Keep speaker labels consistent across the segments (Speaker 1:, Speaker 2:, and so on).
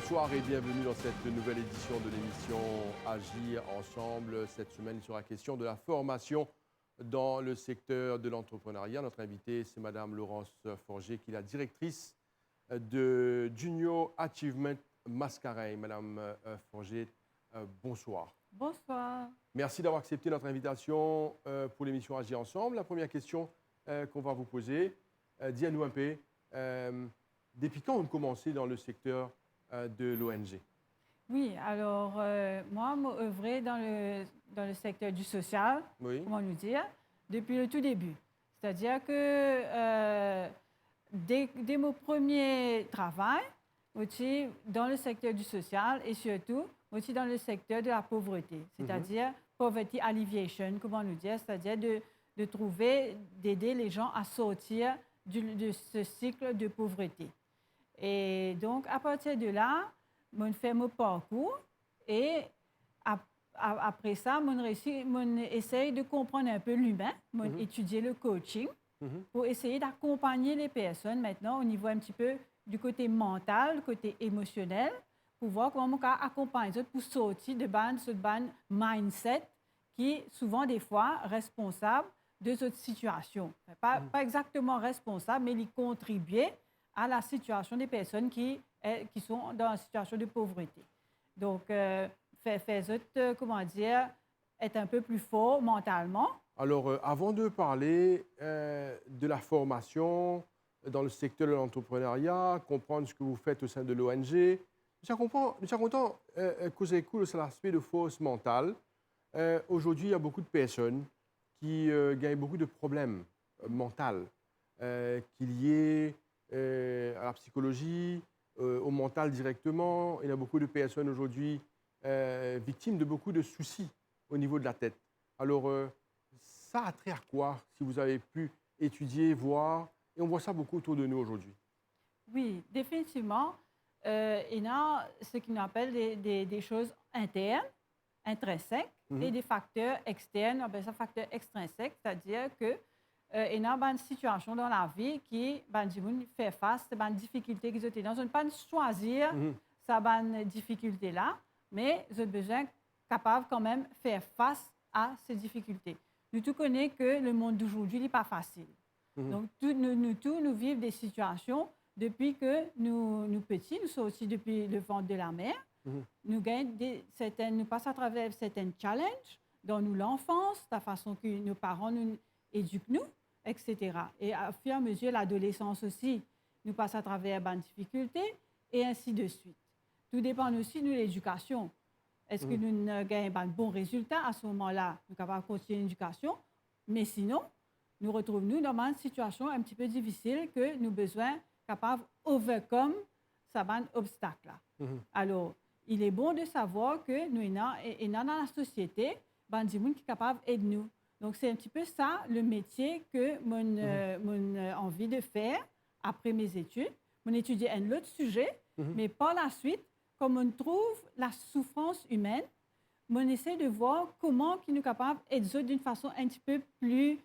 Speaker 1: Bonsoir et bienvenue dans cette nouvelle édition de l'émission Agir ensemble. Cette semaine, il sera question de la formation dans le secteur de l'entrepreneuriat. Notre invitée, c'est Madame Laurence Forger, qui est la directrice de Junior Achievement Mascareille. Madame Forger, bonsoir.
Speaker 2: Bonsoir.
Speaker 1: Merci d'avoir accepté notre invitation pour l'émission Agir ensemble. La première question qu'on va vous poser, dis-nous un peu, depuis quand vous commencez dans le secteur de l'ONG?
Speaker 2: Oui, alors moi, j'ai œuvré dans le secteur du social,
Speaker 1: Oui.
Speaker 2: comment nous dire, depuis le tout début. C'est-à-dire que dès mon premier travail, aussi dans le secteur du social et surtout aussi dans le secteur de la pauvreté, c'est-à-dire poverty alleviation, comment nous dire, c'est-à-dire de trouver, d'aider les gens à sortir de ce cycle de pauvreté. Et donc, à partir de là, je fais mon parcours et après ça, je essaye de comprendre un peu l'humain, étudier le coaching pour essayer d'accompagner les personnes maintenant au niveau un petit peu du côté mental, côté émotionnel, pour voir comment on peut accompagner les autres pour sortir de ce mindset qui est souvent des fois responsable de cette situation. Pas exactement responsable, mais il contribue à la situation des personnes qui sont dans une situation de pauvreté. Donc, comment dire, être un peu plus fort mentalement.
Speaker 1: Alors, avant de parler de la formation dans le secteur de l'entrepreneuriat, comprendre ce que vous faites au sein de l'ONG, nous sommes contents causer cool sur l'aspect de force mentale. Aujourd'hui, il y a beaucoup de personnes qui gagnent beaucoup de problèmes mentaux, qu'il y ait à la psychologie, au mental directement. Il y a beaucoup de personnes aujourd'hui victimes de beaucoup de soucis au niveau de la tête. Alors, ça a trait à quoi, si vous avez pu étudier, voir, et on voit ça beaucoup autour de nous aujourd'hui?
Speaker 2: Oui, définitivement. Il y a ce qu'on appelle des choses internes, intrinsèques, et des facteurs externes, on appelle ça facteurs extrinsèques, c'est-à-dire que il y a une situation dans la vie qui fait face à une difficulté qu'ils ont. Ils ne pas choisir cette difficulté-là, mais ils ont besoin capable quand même de faire face à ces difficultés. Nous tous connaissons que le monde d'aujourd'hui n'est pas facile. Donc, nous vivons des situations depuis que nous petits, nous sommes aussi depuis le ventre de la mère. Nous passons à travers certains challenges dans l'enfance, la façon que nos parents nous éduquent, etc. Et à fur et à mesure, l'adolescence aussi, nous passons à travers des difficultés et ainsi de suite. Tout dépend aussi de l'éducation. Est-ce que nous gagnons un bon résultat à ce moment-là? Nous sommes capables de continuer l'éducation, mais sinon, nous retrouvons dans une situation un petit peu difficile que nous avons besoin capables d'overcome ces obstacles-là. Alors, il est bon de savoir que nous sommes dans la société, des gens qui sont capables d'aider nous. Donc, c'est un petit peu ça le métier que j'ai envie de faire après mes études. J'ai étudié un autre sujet, mais par la suite, comme on trouve la souffrance humaine, on essaie de voir comment nous sommes capables d'aider d'une façon un petit peu plus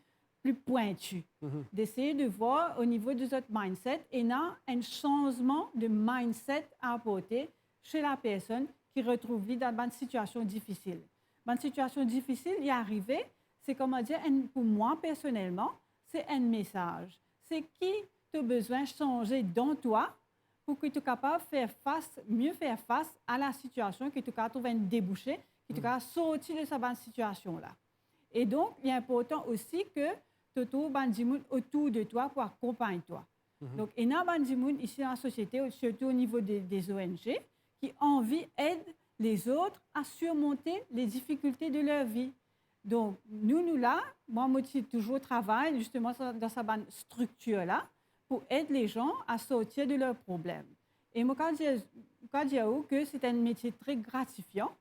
Speaker 2: pointue. D'essayer de voir au niveau de notre mindset, et il y a un changement de mindset à apporter chez la personne qui retrouve dans une situation difficile. Dans une situation difficile, y arriver, c'est comment dire, pour moi personnellement, c'est un message. C'est qui tu as besoin de changer dans toi pour que tu sois capable de mieux faire face à la situation, que tu sois capable de trouver un débouché, que tu sois capable de sortir de cette situation-là. Et donc, il est important aussi que tu trouves des gens autour de toi pour accompagner toi. Donc, il y a des gens ici dans la société, surtout au niveau des ONG, qui ont envie d'aider les autres à surmonter les difficultés de leur vie. Donc, nous là, moi, je toujours travaille justement dans cette structure-là pour aider les gens à sortir de leurs problèmes. Et moi, quand je dis que c'est un métier très gratifiant,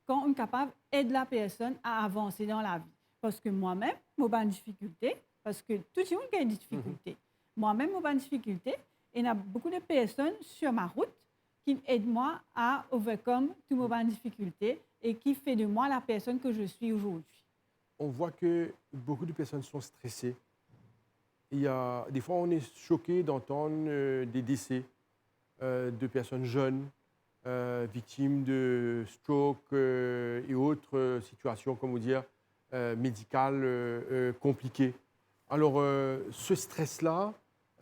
Speaker 2: quand on est capable d'aider la personne à avancer dans la vie. Parce que moi-même, je suis en difficulté, parce que tout le monde a des difficultés. Moi-même, je suis en difficulté, et il y a beaucoup de personnes sur ma route qui aident moi à overcome toutes mes difficultés et qui fait de moi la personne que je suis aujourd'hui.
Speaker 1: On voit que beaucoup de personnes sont stressées. Des fois, on est choqué d'entendre des décès de personnes jeunes victimes de stroke et autres situations, comment dire, médicales compliquées. Alors, ce stress-là,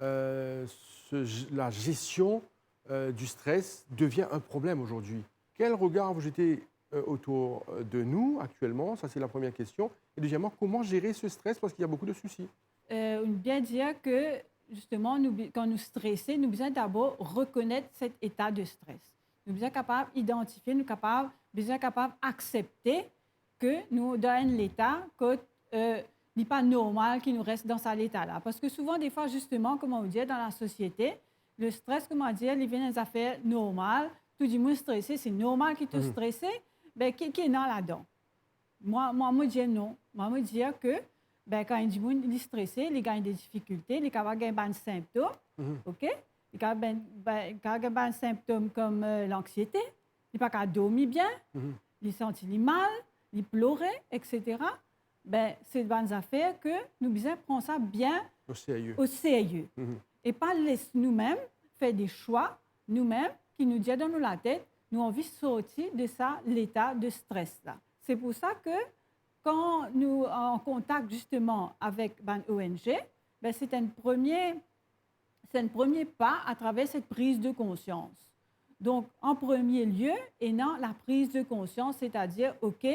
Speaker 1: la gestion du stress devient un problème aujourd'hui. Quel regard vous jetez autour de nous actuellement? Ça, c'est la première question. Et deuxièmement, comment gérer ce stress parce qu'il y a beaucoup de soucis?
Speaker 2: Bien dire que, justement, quand nous stressons, nous devons d'abord reconnaître cet état de stress. Nous devons être capables d'identifier, nous devons être capables d'accepter que nous dans l'état que n'est pas normal qu'il nous reste dans cet état-là. Parce que souvent, des fois, justement, comme on dit, dans la société, le stress, comment dire, il vient des affaires normales. Tout le monde stressé, c'est normal qu'il te stressé. Ben, qui est là-dedans? Moi, je dis non. Moi, je dis que ben, quand il est stressé, il a des difficultés, il a des symptômes. OK? Il a des symptômes comme l'anxiété, il n'a pas dormir bien, il sentit mal, il pleurait, etc. Ben, c'est des affaires que nous devons prendre ça bien au sérieux. Et pas laisser nous-mêmes faire des choix, nous-mêmes, qui nous disent dans la tête, nous avons envie de sortir de ça, l'état de stress-là. C'est pour ça que quand nous sommes en contact justement avec l'ONG, ben c'est un premier pas à travers cette prise de conscience. Donc, en premier lieu, et non la prise de conscience, c'est-à-dire, OK,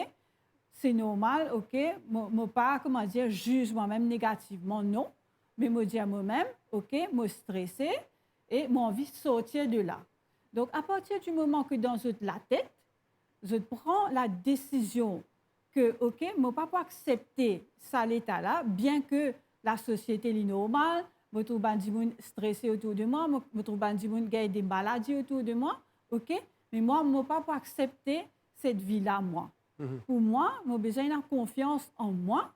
Speaker 2: c'est normal, OK, je pas, comment dire, juge moi-même négativement, non, mais je dis à moi-même, OK, je suis stressé et j'ai envie de sortir de là. Donc, à partir du moment que dans la tête, je prends la décision que, OK, je ne peux pas accepter ça, l'état-là, bien que la société est normale, je trouve des gens stressés autour de moi, je trouve des gens qui ont des maladies autour de moi, OK, mais moi, je ne peux pas accepter cette vie-là, moi. Pour moi, j'ai besoin de confiance en moi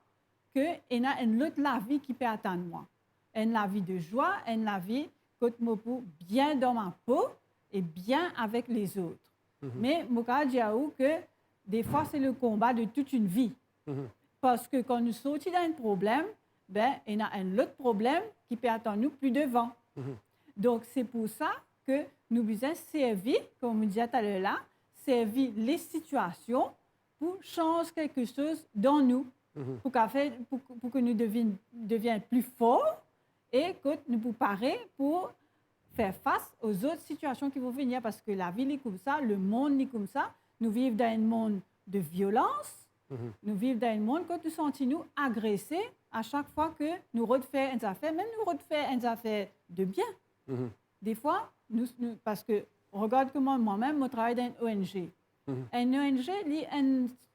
Speaker 2: qu'il y a une autre la vie qui peut attendre moi. Une la vie de joie, une la vie que je peux bien dans ma peau et bien avec les autres. Mais je dis que des fois, c'est le combat de toute une vie. Parce que quand nous sortons d'un problème, ben, il y a un autre problème qui peut attendre nous plus devant. Donc, c'est pour ça que nous devons servir, comme on disait tout à l'heure là, servir les situations pour changer quelque chose dans nous, pour que nous devenions plus forts et que nous nous préparions pour faire face aux autres situations qui vont venir. Parce que la vie est comme ça, le monde est comme ça. Nous vivons dans un monde de violence. Nous vivons dans un monde que nous sentons agressés à chaque fois que nous refaisons une affaire, même nous refaisons une affaire de bien. Des fois, parce que regarde comment moi-même, je travaille dans une ONG. Une ONG est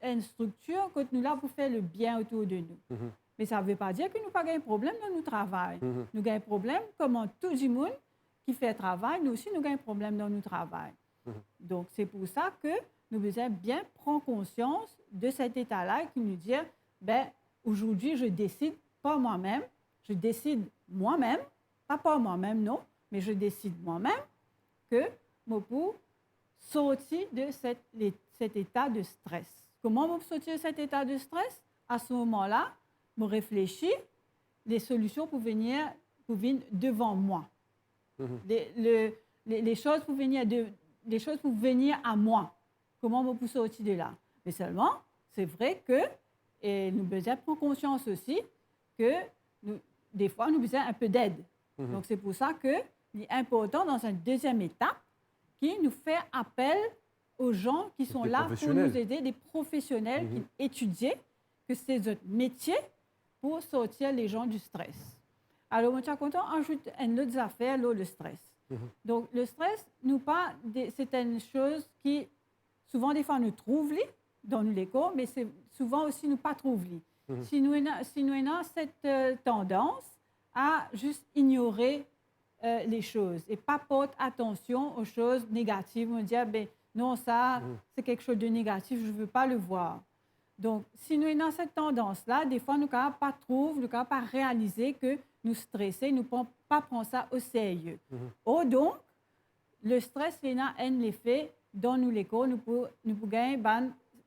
Speaker 2: une structure que nous là pour faire le bien autour de nous. Mais ça ne veut pas dire que nous n'avons pas de problème dans notre travail. Nous avons un problème comme tout le monde qui fait travail, nous aussi nous avons un problème dans notre travail. Donc c'est pour ça que nous devons bien prendre conscience de cet état-là qui nous dit, ben, aujourd'hui je décide pas moi-même, je décide moi-même, pas par moi-même non, mais je décide moi-même que je peux sortir de cet état de stress. Comment je sortir de cet état de stress? À ce moment-là, je réfléchis les solutions pour venir devant moi. Les choses pour venir à moi. Comment je peux sortir de là? Mais seulement, c'est vrai que nous devons prendre conscience aussi que des fois, nous avons besoin un peu d'aide. Donc, c'est pour ça qu'il est important, dans une deuxième étape, qui nous fait appel aux gens qui sont là pour nous aider, des professionnels qui étudient, que c'est notre métier pour sortir les gens du stress. Alors, je suis content d'ajouter une autre affaire, le stress. Donc, le stress, c'est une chose qui, souvent, des fois, nous trouve dans nos écoles, mais c'est souvent aussi nous pas trouve. Si nous avons cette tendance à juste ignorer les choses et pas porter attention aux choses négatives, on dit, ben, non, ça, c'est quelque chose de négatif, je ne veux pas le voir. Donc, si nous avons cette tendance-là, des fois, nous ne pouvons pas réaliser que nous stressons, nous ne pouvons pas prendre ça au sérieux. Donc, le stress, il a un effet dans nous l'école, nous pouvons gagner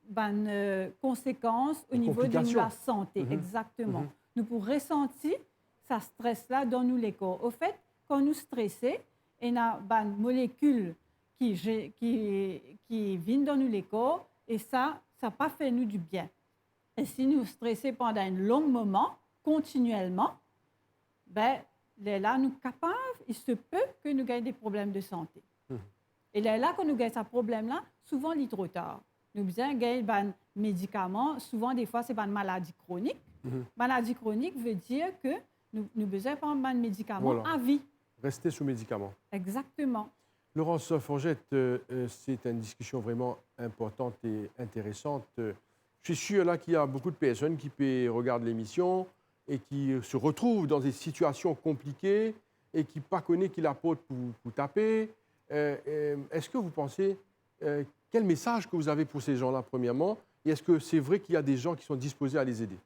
Speaker 2: des conséquences au niveau de la santé. Exactement. Nous pouvons ressentir ce stress-là dans nous l'école. Au fait, quand nous stressons, il y a des molécules qui viennent dans nous les corps et ça n'a pas fait nous du bien. Et si nous stressons pendant un long moment, continuellement, ben, là, nous capables, il se peut que nous ayons des problèmes de santé. Et là, quand nous avons ce problème-là, souvent, il est trop tard. Nous avons des médicaments, souvent, des fois, c'est une maladie chronique. Maladie chronique veut dire que nous avons besoin de prendre des médicaments à vie.
Speaker 1: Rester sous médicaments.
Speaker 2: Exactement.
Speaker 1: Laurence Forgette, c'est une discussion vraiment importante et intéressante. Je suis sûr là qu'il y a beaucoup de personnes qui regardent l'émission et qui se retrouvent dans des situations compliquées et qui ne pas connaissent qui l'apporte pour taper. Est-ce que vous pensez, quel message que vous avez pour ces gens-là, premièrement, et est-ce que c'est vrai qu'il y a des gens qui sont disposés à les aider?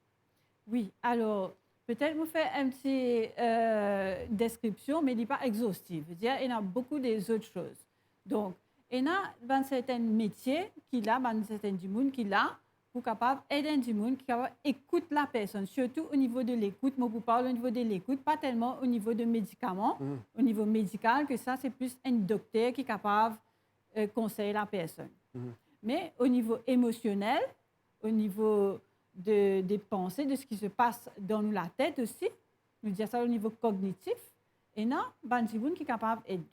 Speaker 2: Oui, alors, peut-être vous faire une petite description, mais elle n'est pas exhaustive. Il y a beaucoup d'autres choses. Donc, il y a certains métiers qui a, certains du monde qui a, pour capable aider du monde, qui capable écouter la personne, surtout au niveau de l'écoute. Moi, vous parle au niveau de l'écoute, pas tellement au niveau de médicaments, au niveau médical, que ça, c'est plus un docteur qui est capable de conseiller la personne. Mais au niveau émotionnel, au niveau des pensées, de ce qui se passe dans la tête aussi, nous disons ça au niveau cognitif, et non, du monde qui est capable d'aider.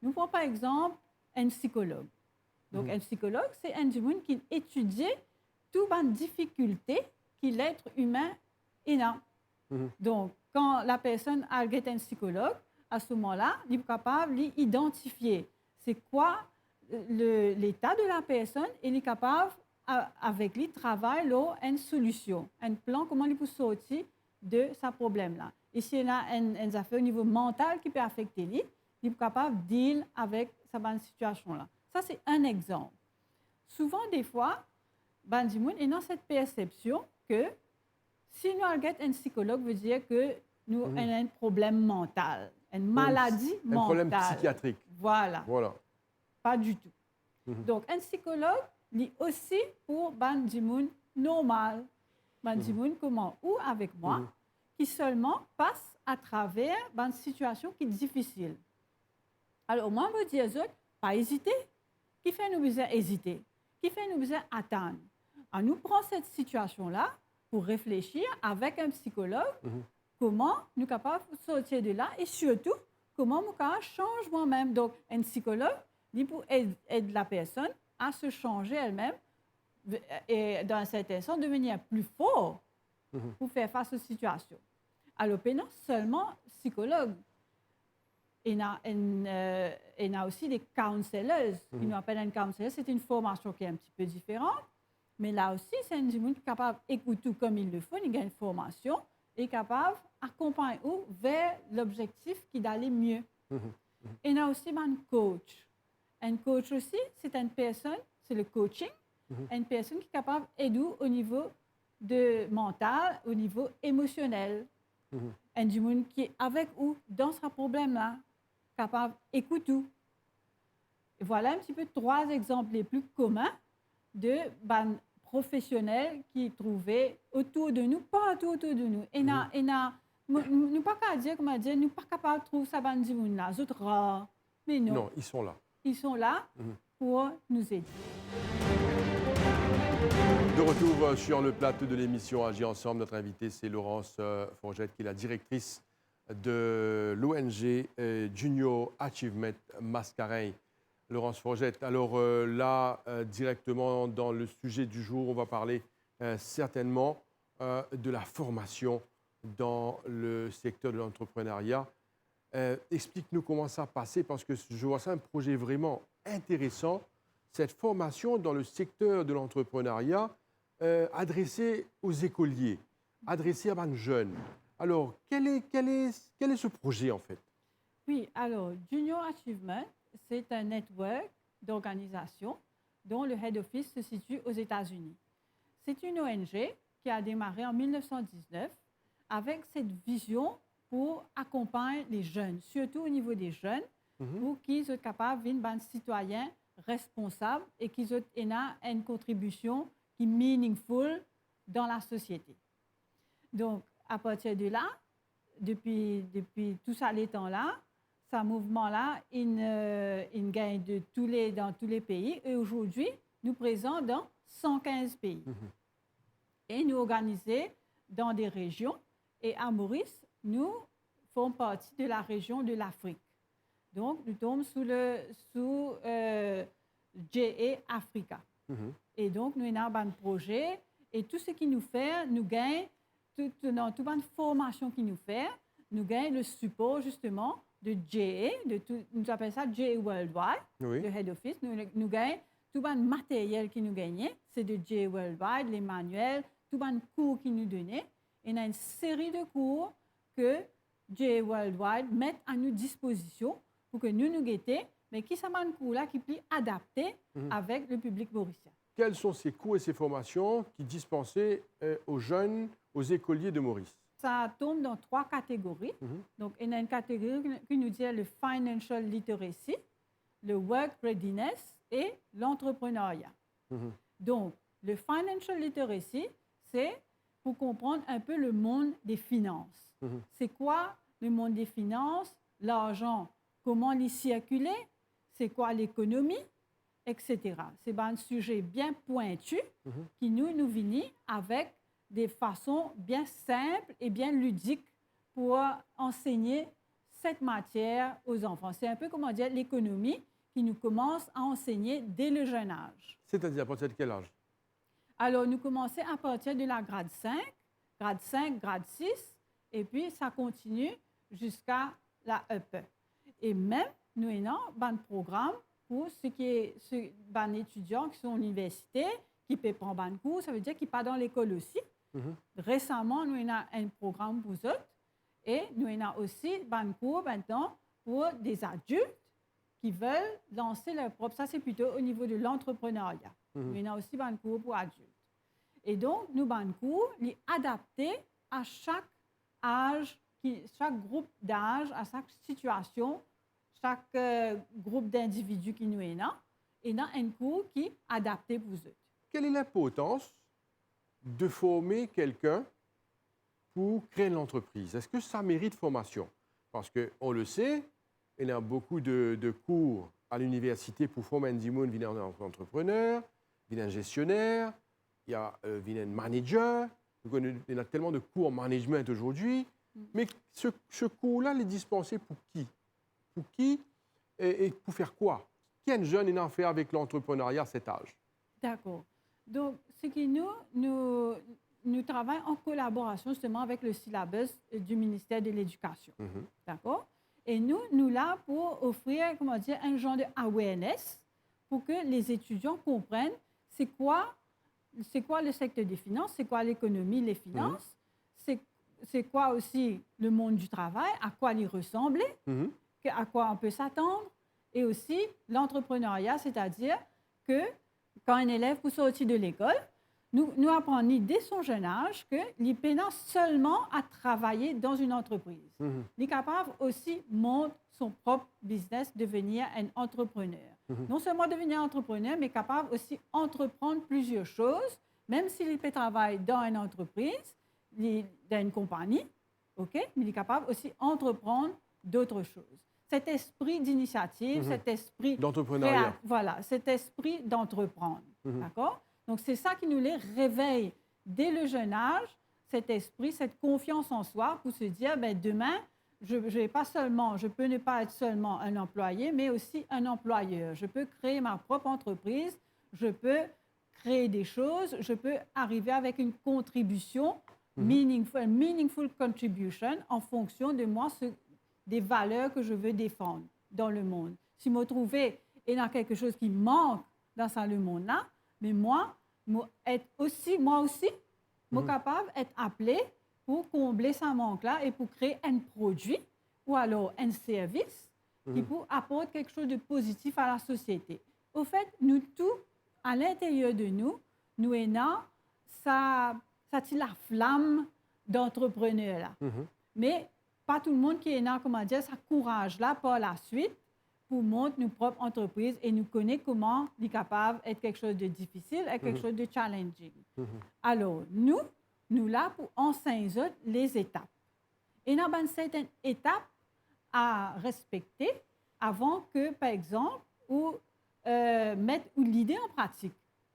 Speaker 2: Nous prenons par exemple un psychologue. Donc, un psychologue, c'est un du monde qui étudie toutes les difficultés que l'être humain a. Donc, quand la personne a un psychologue, à ce moment-là, il est capable d'identifier c'est quoi l'état de la personne et il est capable, avec lui, de travailler une solution, un plan, comment il peut sortir de ce problème-là. Et s'il y a une affaire au niveau mental qui peut affecter lui, il est capable de deal avec cette situation-là. Ça, c'est un exemple. Souvent, des fois, il y a cette perception que si nous avons un psychologue, veut dire que nous avons un problème mental, une maladie mentale.
Speaker 1: Un problème psychiatrique.
Speaker 2: Voilà. Pas du tout. Donc, un psychologue, il est aussi pour du monde normal, du monde comment ou avec moi, qui seulement passe à travers une situation qui est difficile. Alors, moi, je veux dire, pas hésiter. Qui fait nous besoin hésiter? Qui fait nous besoin attendre? On nous prend cette situation-là pour réfléchir avec un psychologue comment nous sommes capables de sortir de là et surtout comment nous pouvons changer moi-même. Donc, un psychologue, il peut aider la personne à se changer elle-même et dans un certain sens devenir plus fort pour faire face aux situations. Alors, non seulement psychologue, il y a aussi des counselors. Ils nous appellent un counselor, c'est une formation qui est un petit peu différente. Mais là aussi, c'est un monde qui est capable d'écouter tout comme il le faut, il a une formation et est capable d'accompagner vers l'objectif qui d'aller mieux. Et il y a aussi un coach. Un coach aussi, c'est une personne, c'est le coaching, une personne qui est capable d'aider au niveau de mental, au niveau émotionnel. Un du monde qui est avec vous dans ce problème-là, capable d'écouter. Et voilà un petit peu 3 exemples les plus communs de professionnels qui trouvaient autour de nous, pas autour de nous. Et nous ne pas qu'à dire, comment dire, nous pas capables de trouver ça dans le monde là, autres rares. Mais non.
Speaker 1: Non, ils sont là.
Speaker 2: Ils sont là pour nous aider.
Speaker 1: De retour sur le plateau de l'émission Agir ensemble, notre invitée c'est Laurence Forgette, qui est la directrice de l'ONG Junior Achievement Mascareil. Laurence Forgette, alors là, directement dans le sujet du jour, on va parler certainement de la formation dans le secteur de l'entrepreneuriat. Explique-nous comment ça a passé, parce que je vois ça un projet vraiment intéressant, cette formation dans le secteur de l'entrepreneuriat adressée aux écoliers, adressée à des jeunes. Alors, quel est ce projet en fait?
Speaker 2: Oui, alors, Junior Achievement, c'est un network d'organisations dont le head office se situe aux États-Unis. C'est une ONG qui a démarré en 1919 avec cette vision pour accompagner les jeunes, surtout au niveau des jeunes, pour qu'ils soient capables d'être citoyens responsables et qu'ils aient une contribution qui est meaningful dans la société. Donc, à partir de là, depuis tout ça, les temps-là, ce mouvement-là, il gagne dans tous les pays. Et aujourd'hui, nous présents dans 115 pays. Et nous organisons dans des régions. Et à Maurice, nous faisons partie de la région de l'Afrique. Donc, nous tombons sous GE Africa. Et donc, nous avons un projet. Et tout ce qui nous fait, nous gagnons, dans toute une formation qui nous fait, nous gagnons le support justement de GE, nous appelons ça GE Worldwide, le Head Office. Nous gagnons tout le matériel qui nous gagnait, c'est de GE Worldwide, les manuels, tout le cours qui nous donnait. Et il y a une série de cours que GE Worldwide met à notre disposition pour que nous guettions, mais qui sont des cours-là qui sont adaptés avec le public mauricien.
Speaker 1: Quels sont ces cours et ces formations qui dispensaient aux jeunes, aux écoliers de Maurice?
Speaker 2: Ça tombe dans 3 catégories. Donc, il y a une catégorie qui nous dit le financial literacy, le work readiness et l'entrepreneuriat. Donc, le financial literacy, c'est pour comprendre un peu le monde des finances. C'est quoi le monde des finances? L'argent, comment il circuler? C'est quoi l'économie? Etc. C'est un sujet bien pointu qui nous vient avec des façons bien simples et bien ludiques pour enseigner cette matière aux enfants. C'est un peu, comment dire, l'économie qui nous commence à enseigner dès le jeune âge.
Speaker 1: C'est-à-dire à partir de quel âge?
Speaker 2: Alors, nous commençons à partir de la grade 5, grade 6, et puis ça continue jusqu'à la EP. Et même, nous avons un programme pour ceux étudiants qui sont à l'université, qui peuvent prendre un cours, ça veut dire qu'ils partent dans l'école aussi. Récemment, nous avons un programme pour eux et nous avons aussi un cours maintenant pour des adultes qui veulent lancer leur propre. Ça, c'est plutôt au niveau de l'entrepreneuriat. Nous avons aussi un cours pour adultes. Et donc, nous avons un cours adapté à chaque âge, chaque groupe d'âge, à chaque situation, chaque groupe d'individus qui nous est là. Et dans un cours qui est adapté pour eux.
Speaker 1: Quelle est l'importance de former quelqu'un pour créer une entreprise? Est-ce que ça mérite formation? Parce qu'on le sait, il y a beaucoup de cours à l'université pour former un entrepreneur, un gestionnaire, il y a un manager. Il y a tellement de cours en management aujourd'hui. Mais ce cours-là, il est dispensé pour qui? Pour qui et pour faire quoi? Quel jeune est en fait avec l'entrepreneuriat à cet âge?
Speaker 2: D'accord. Donc, ce qui nous travaillons en collaboration justement avec le syllabus du ministère de l'Éducation. D'accord? Et nous là pour offrir, comment dire, un genre de awareness pour que les étudiants comprennent c'est quoi le secteur des finances, c'est quoi l'économie, les finances, c'est quoi aussi le monde du travail, à quoi il ressemblait, à quoi on peut s'attendre, et aussi l'entrepreneuriat, c'est-à-dire que quand un élève peut sortir de l'école, nous apprenons dès son jeune âge qu'il est pénant seulement à travailler dans une entreprise. Il est capable aussi de monter son propre business, devenir un entrepreneur. Non seulement devenir entrepreneur, mais capable aussi d'entreprendre plusieurs choses, même s'il peut travailler dans une entreprise, dans une compagnie, mais il est capable aussi d'entreprendre d'autres choses. Cet esprit d'initiative, cet esprit
Speaker 1: d'entrepreneuriat.
Speaker 2: Voilà, cet esprit d'entreprendre. D'accord? Donc, c'est ça qui nous les réveille dès le jeune âge, cet esprit, cette confiance en soi pour se dire, demain, je peux ne pas être seulement un employé, mais aussi un employeur. Je peux créer ma propre entreprise, je peux créer des choses, je peux arriver avec une contribution, meaningful contribution, en fonction de moi, des valeurs que je veux défendre dans le monde. Si je me trouvais et dans quelque chose qui manque dans ce monde-là, mais moi aussi, capable d'être appelé pour combler ce manque-là et pour créer un produit ou alors un service qui peut apporter quelque chose de positif à la société. Au fait, nous tous, à l'intérieur de nous avons ça la flamme d'entrepreneur là. Mais pas tout le monde qui est là, comment dire, ça courage-là par la suite pour monter nos propres entreprises et nous connaître comment on est capable d'être quelque chose de difficile et quelque chose de challenging. Alors, nous là pour enseigner les étapes. Et dans certaines étapes à respecter avant que, par exemple, ou mettre l'idée en pratique.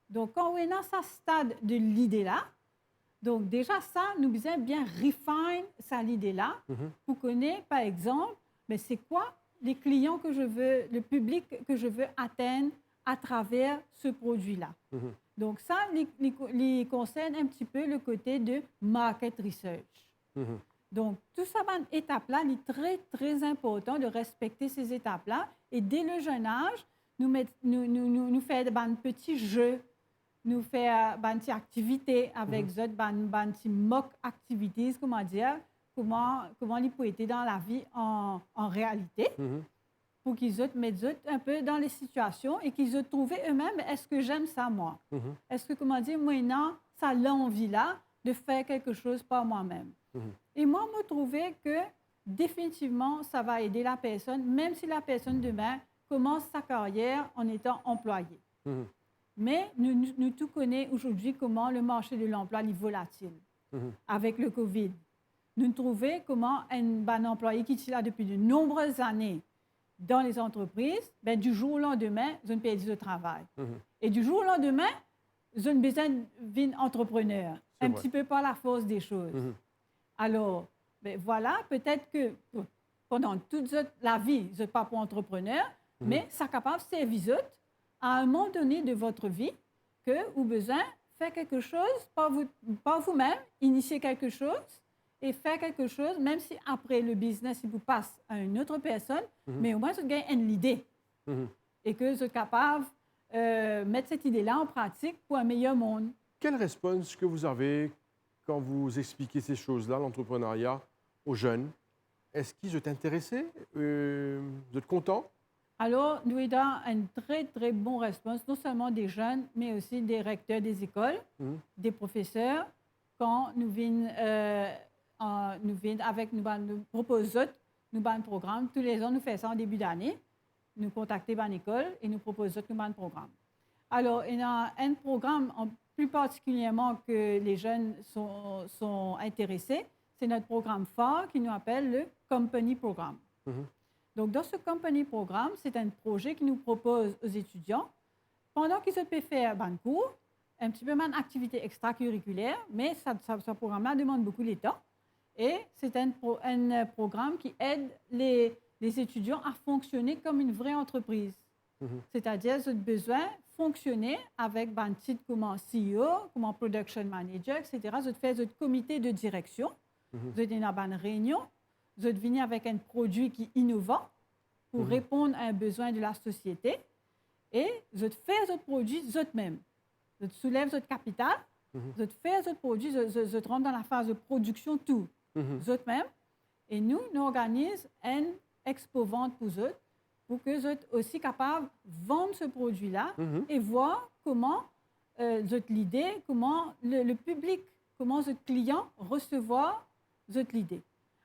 Speaker 2: Donc, quand on est dans ce stade de l'idée-là, donc déjà ça, nous besoin bien refine ça l'idée-là pour connaître, par exemple, mais c'est quoi les clients que je veux, le public que je veux atteindre à travers ce produit-là. Donc ça, les concerne un petit peu le côté de market research. Donc, tout ça, cette étape-là, il est très, très important de respecter ces étapes-là. Et dès le jeune âge, nous faisons un petit jeu, nous faisons une petite activité avec eux, une petite mock activities, comment dire, comment ils peuvent être dans la vie en réalité, pour qu'ils mettent un peu dans les situations et qu'ils trouvent eux-mêmes, est-ce que j'aime ça, moi? Est-ce que, comment dire, moi, non, ça a l'envie-là de faire quelque chose par moi-même. Et moi, je trouvais que définitivement, ça va aider la personne, même si la personne demain commence sa carrière en étant employée. Mais nous tous connaissons aujourd'hui comment le marché de l'emploi est volatile avec le COVID. Nous trouvons comment un employé qui est là depuis de nombreuses années dans les entreprises, ben, du jour au lendemain, ils ont perdu le travail. Et du jour au lendemain, ils ont besoin d'un entrepreneur, un petit peu par la force des choses. Alors, ben, voilà, peut-être que pendant toute la vie, vous n'êtes pas pour entrepreneur, mais ça capable de servir à un moment donné de votre vie que vous avez besoin de faire quelque chose par vous-même, initier quelque chose et faire quelque chose, même si après le business, il vous passe à une autre personne, mais au moins, vous gagnez une idée et que vous êtes capable de mettre cette idée-là en pratique pour un meilleur monde.
Speaker 1: Quelle réponse que vous avez quand vous expliquez ces choses-là, l'entrepreneuriat, aux jeunes? Est-ce qu'ils sont intéressés? Vous êtes contents?
Speaker 2: Alors, nous avons une très, très bonne réponse, non seulement des jeunes, mais aussi des recteurs des écoles, des professeurs, quand nous venons nous proposons un programme. Tous les ans, nous faisons ça en début d'année. Nous contactons une école et nous proposons un programme. Alors, il y a un programme plus particulièrement que les jeunes sont intéressés. C'est notre programme phare qui nous appelle le Company Programme. Donc, dans ce Company Programme, c'est un projet qui nous propose aux étudiants, pendant qu'ils peuvent faire un cours, un petit peu une activité extracurriculaire, mais ce programme-là demande beaucoup de temps. Et c'est un programme qui aide les étudiants à fonctionner comme une vraie entreprise. C'est-à-dire qu'ils ont besoin de fonctionner avec un titre comme CEO, comme Production Manager, etc. Ils ont fait un comité de direction, ils ont dans une réunion, ils ont venu avec un produit qui est innovant pour répondre à un besoin de la société et ils ont fait un produit eux-mêmes. Ils soulèvent votre capital, ils fait votre produit, ils rentrent dans la phase de production tout, eux-mêmes. Et nous organisons une expo-vente pour eux, pour qu'ils soient aussi capables de vendre ce produit-là et voir comment l'idée, comment le public, comment le client recevoir l'idée.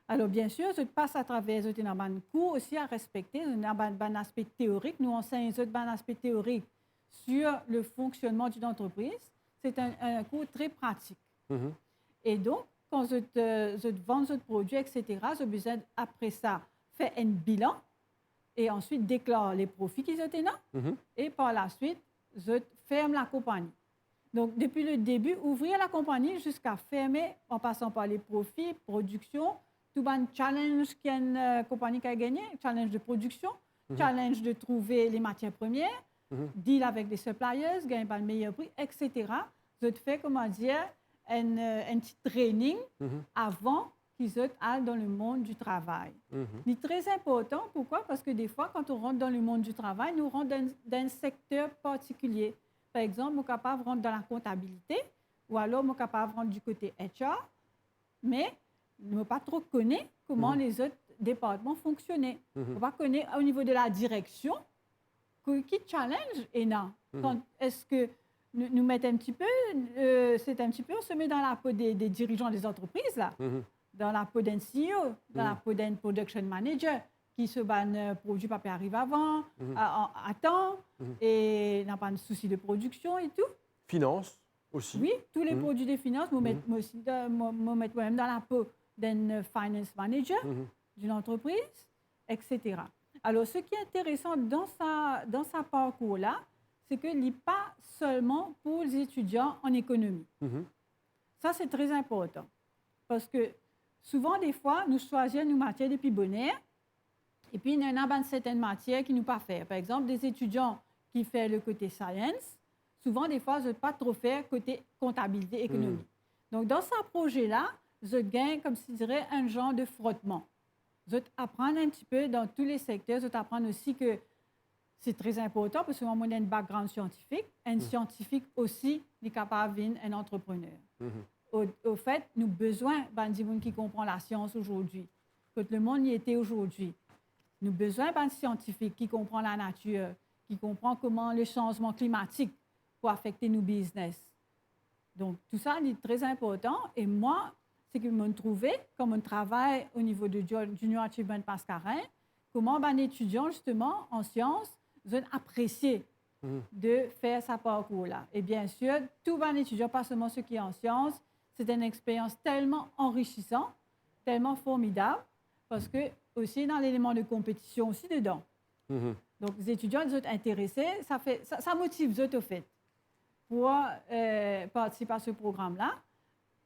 Speaker 2: Alors, bien sûr, je passe à travers un cours aussi à respecter, un aspect théorique. Nous enseignons un aspect théorique sur le fonctionnement d'une entreprise. C'est un cours très pratique. Et donc, quand je vends ce produit, etc., j'ai besoin, après ça, faire un bilan et ensuite déclarer les profits qu'ils ont là. Et par la suite, je ferme la compagnie. Donc, depuis le début, ouvrir la compagnie jusqu'à fermer en passant par les profits, production, tout un challenge qu'une compagnie a gagné, challenge de production, challenge de trouver les matières premières, deal avec les suppliers, gagner pas le meilleur prix, etc. Je fais, comment dire, un petit training avant qu'ils aillent dans le monde du travail. C'est très important. Pourquoi? Parce que des fois, quand on rentre dans le monde du travail, nous rentrons dans un secteur particulier. Par exemple, on est capable de rentrer dans la comptabilité ou alors on est capable de rentrer du côté HR, mais on ne pas trop connaître comment les autres départements fonctionnaient. On va connaître au niveau de la direction qui challenge ENA. Est-ce que nous mettons un petit peu, c'est un petit peu, on se met dans la peau des dirigeants des entreprises, là, dans la peau d'un CEO, dans la peau d'un production manager, qui se bat un produit pas arrive avant, à temps, et n'a pas de souci de production et tout.
Speaker 1: Finance aussi.
Speaker 2: Oui, tous les produits des finances, je me mets moi-même dans la peau d'un finance manager d'une entreprise. etc. Alors, ce qui est intéressant dans sa parcours-là, c'est qu'il n'est pas seulement pour les étudiants en économie. Ça, c'est très important. Parce que souvent, des fois, nous choisissons nos matières depuis bonheur, et puis il y en a certaines matières qui nous pas faire. Par exemple, des étudiants qui font le côté science, souvent, des fois, je ne pas trop faire côté comptabilité, économie. Donc, dans ce projet-là, je gagne, comme je dirais, un genre de frottement. Je apprends un petit peu dans tous les secteurs. Je apprends aussi que c'est très important parce que moi, j'ai un background scientifique. Un scientifique aussi est capable de devenir un entrepreneur. Au fait, nous avons besoin de gens qui comprennent la science aujourd'hui. Quand le monde y était aujourd'hui, nous avons besoin de scientifiques qui comprennent la nature, qui comprennent comment le changement climatique peut affecter nos business. Donc, tout ça est très important. Et moi, c'est que je me trouvais, comme on travaille au niveau de Junior Achievement Mascarin, comment un étudiant, justement, en sciences, apprécier de faire sa parcours-là. Et bien sûr, tout un étudiant, pas seulement ceux qui sont en sciences, c'est une expérience tellement enrichissante, tellement formidable, parce que aussi dans l'élément de compétition aussi dedans. Donc, les étudiants, ils sont intéressés, ça motive eux, au fait, pour participer à ce programme-là.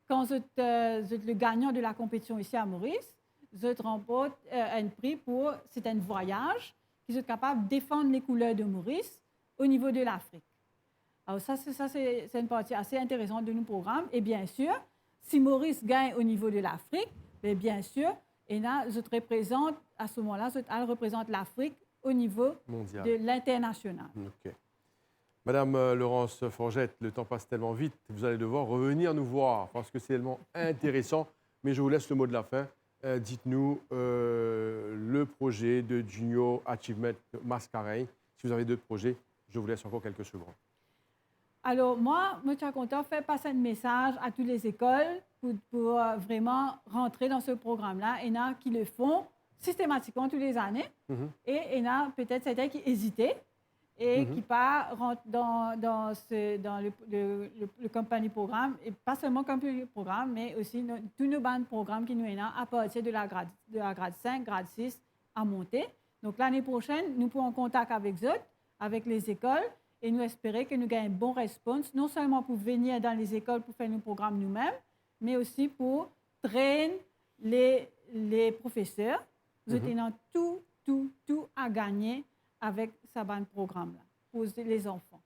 Speaker 2: Quand vous êtes le gagnant de la compétition ici à Maurice, vous remportez un prix pour, c'est un voyage qui est capable de défendre les couleurs de Maurice au niveau de l'Afrique. Alors ça, c'est une partie assez intéressante de nos programmes. Et bien sûr, si Maurice gagne au niveau de l'Afrique, bien sûr, et là, je représente, à ce moment-là, je représente l'Afrique au niveau mondial, de l'international.
Speaker 1: Okay. Madame Laurence Forgette, le temps passe tellement vite, vous allez devoir revenir nous voir parce que c'est tellement intéressant. Mais je vous laisse le mot de la fin. Dites-nous le projet de Junior Achievement Mascareignes. Si vous avez d'autres projets, je vous laisse encore quelques secondes.
Speaker 2: Alors, moi, je suis content de faire passer un message à toutes les écoles pour vraiment rentrer dans ce programme-là. Il y en a qui le font systématiquement tous les années. Et il y en a peut-être certains qui hésitaient et qui rentrent dans le compagnie programme. Et pas seulement le compagnie programme, mais aussi tous nos bandes programmes qui nous ont à partir de la grade 5, grade 6 à monter. Donc, l'année prochaine, nous pourrons en contact avec eux, avec les écoles, et nous espérer que nous gagnons une bonne réponse, non seulement pour venir dans les écoles pour faire nos programmes nous-mêmes, mais aussi pour traîner les professeurs. Nous avons tout à gagner avec ce programme-là pour les enfants.